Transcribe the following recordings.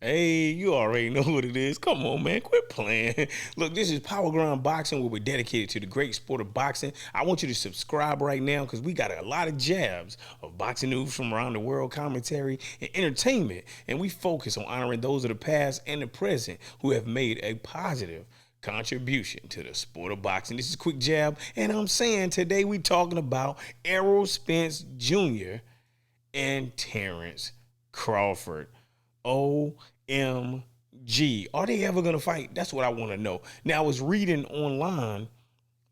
Hey, you already know what it is. Come on, man. Quit playing. Look, this is Power Ground Boxing, where we're dedicated to the great sport of boxing. I want you to subscribe right now because we got a lot of jabs of boxing news from around the world, commentary, and entertainment. And we focus on honoring those of the past and the present who have made a positive contribution to the sport of boxing. This is Quick Jab, and I'm saying today we talking about Errol Spence Jr. and Terrence Crawford. OMG. Are they ever going to fight? That's what I want to know. Now, I was reading online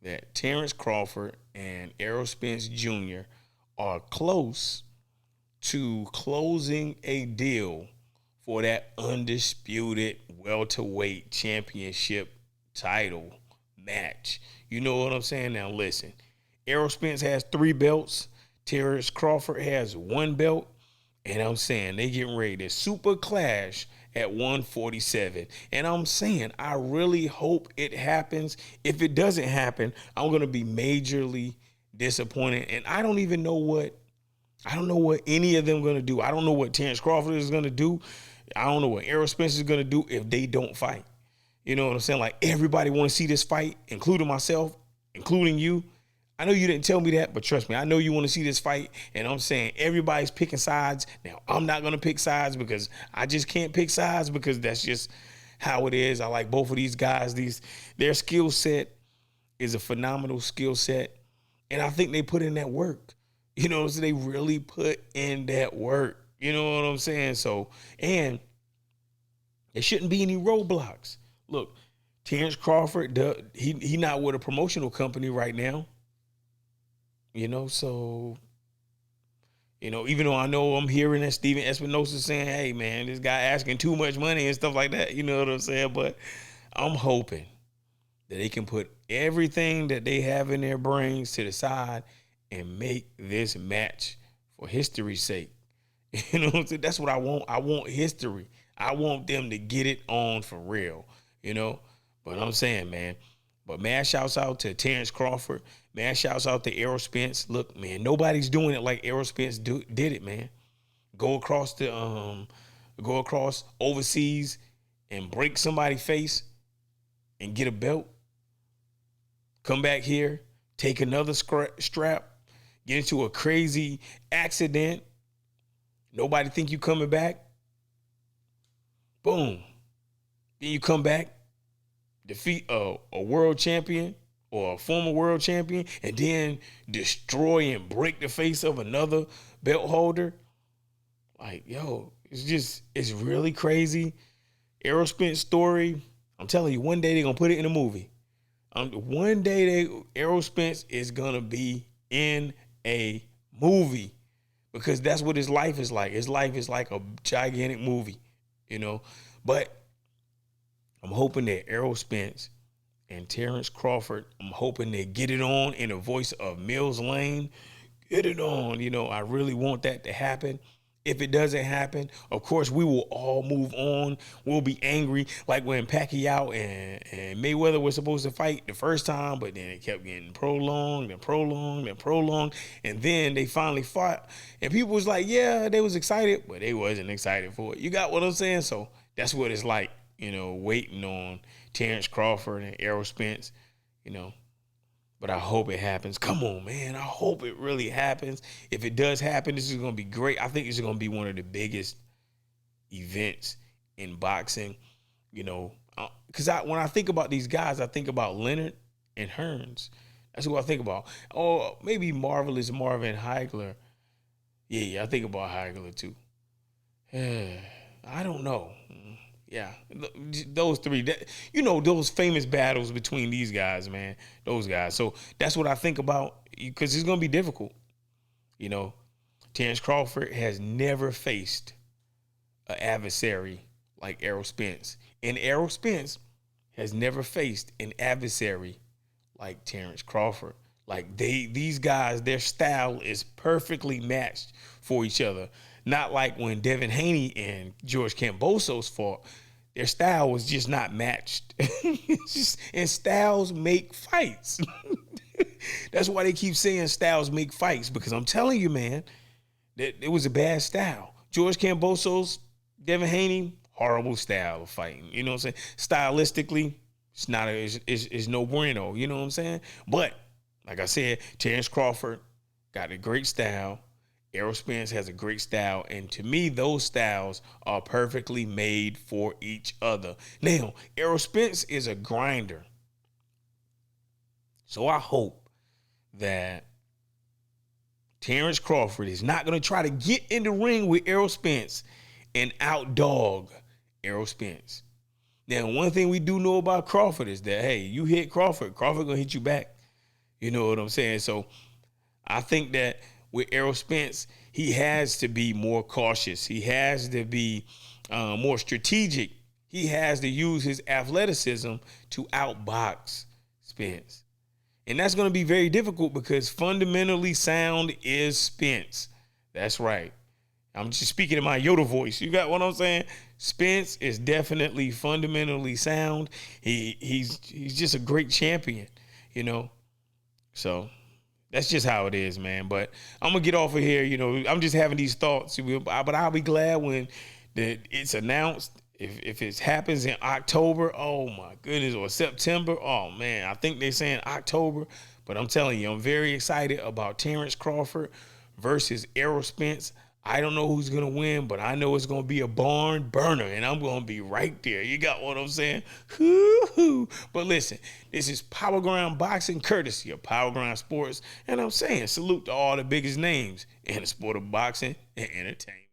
that Terrence Crawford and Errol Spence Jr. are close to closing a deal for that undisputed welterweight championship title match. You know what I'm saying? Now, listen. Errol Spence has 3 belts. Terrence Crawford has 1 belt. And I'm saying they getting ready to super clash at 147. And I'm saying I really hope it happens. If it doesn't happen, I'm going to be majorly disappointed. And I don't know what any of them going to do. I don't know what Terrence Crawford is going to do. I don't know what Errol Spence is going to do if they don't fight. You know what I'm saying? Like, everybody want to see this fight, including myself, including you. I know you didn't tell me that, but trust me, I know you want to see this fight, and I'm saying everybody's picking sides. Now, I'm not going to pick sides because I just can't pick sides because that's just how it is. I like both of these guys. Their skill set is a phenomenal skill set, and I think they put in that work. You know, so they really put in that work. You know what I'm saying? So, and there shouldn't be any roadblocks. Look, Terrence Crawford, he not with a promotional company right now. You know, so, even though I know I'm hearing that Steven Espinosa saying, hey, man, this guy asking too much money and stuff like that, you know what I'm saying? But I'm hoping that they can put everything that they have in their brains to the side and make this match for history's sake. You know what I'm saying? That's what I want. I want history. I want them to get it on for real, But I'm saying, man. But man, shouts out to Terrence Crawford. Man, shouts out to Errol Spence. Look, man, nobody's doing it like Errol Spence did it, man. Go across overseas and break somebody's face and get a belt. Come back here, take another strap, get into a crazy accident. Nobody think you coming back. Boom. Then you come back, defeat a world champion or a former world champion, and then destroy and break the face of another belt holder. Like, yo, it's really crazy. Errol Spence story, I'm telling you, one day they're going to put it in a movie. One day Errol Spence is going to be in a movie because that's what his life is like. His life is like a gigantic movie, But I'm hoping that Errol Spence and Terrence Crawford, I'm hoping they get it on in the voice of Mills Lane. Get it on. I really want that to happen. If it doesn't happen, of course, we will all move on. We'll be angry, like when Pacquiao and Mayweather were supposed to fight the first time, but then it kept getting prolonged and prolonged and prolonged. And then they finally fought. And people was like, yeah, they was excited, but they wasn't excited for it. You got what I'm saying? So that's what it's like, waiting on Terrence Crawford and Errol Spence, But I hope it happens. Come on, man. I hope it really happens. If it does happen, this is going to be great. I think it's going to be one of the biggest events in boxing, Because when I think about these guys, I think about Leonard and Hearns. That's who I think about. Oh, maybe Marvelous Marvin Hagler. Yeah, I think about Hagler too. I don't know. Yeah, those 3, those famous battles between these guys, man, those guys. So that's what I think about because it's going to be difficult. Terrence Crawford has never faced an adversary like Errol Spence. And Errol Spence has never faced an adversary like Terrence Crawford. Like these guys, their style is perfectly matched for each other. Not like when Devin Haney and George Kambosos fought. Their style was just not matched. And styles make fights. That's why they keep saying styles make fights, because I'm telling you, man, that it was a bad style. George Kambosos, Devin Haney, horrible style of fighting. You know what I'm saying? Stylistically, it's not it's no bueno. You know what I'm saying? But like I said, Terrence Crawford got a great style. Errol Spence has a great style, and to me, those styles are perfectly made for each other. Now, Errol Spence is a grinder, so I hope that Terrence Crawford is not going to try to get in the ring with Errol Spence and outdog Errol Spence. Now, one thing we do know about Crawford is that, hey, you hit Crawford, Crawford going to hit you back. You know what I'm saying? So I think that with Errol Spence, he has to be more cautious. He has to be more strategic. He has to use his athleticism to outbox Spence. And that's going to be very difficult because fundamentally sound is Spence. That's right. I'm just speaking in my Yoda voice. You got what I'm saying? Spence is definitely fundamentally sound. He's just a great champion, you know. So that's just how it is, man. But I'm going to get off of here. You know, I'm just having these thoughts. But I'll be glad when it's announced. If it happens in October, oh, my goodness, or September, oh, man, I think they're saying October. But I'm telling you, I'm very excited about Terrence Crawford versus Errol Spence. I don't know who's going to win, but I know it's going to be a barn burner, and I'm going to be right there. You got what I'm saying? Hoo-hoo. But listen, this is Power Ground Boxing, courtesy of Power Ground Sports. And I'm saying salute to all the biggest names in the sport of boxing and entertainment.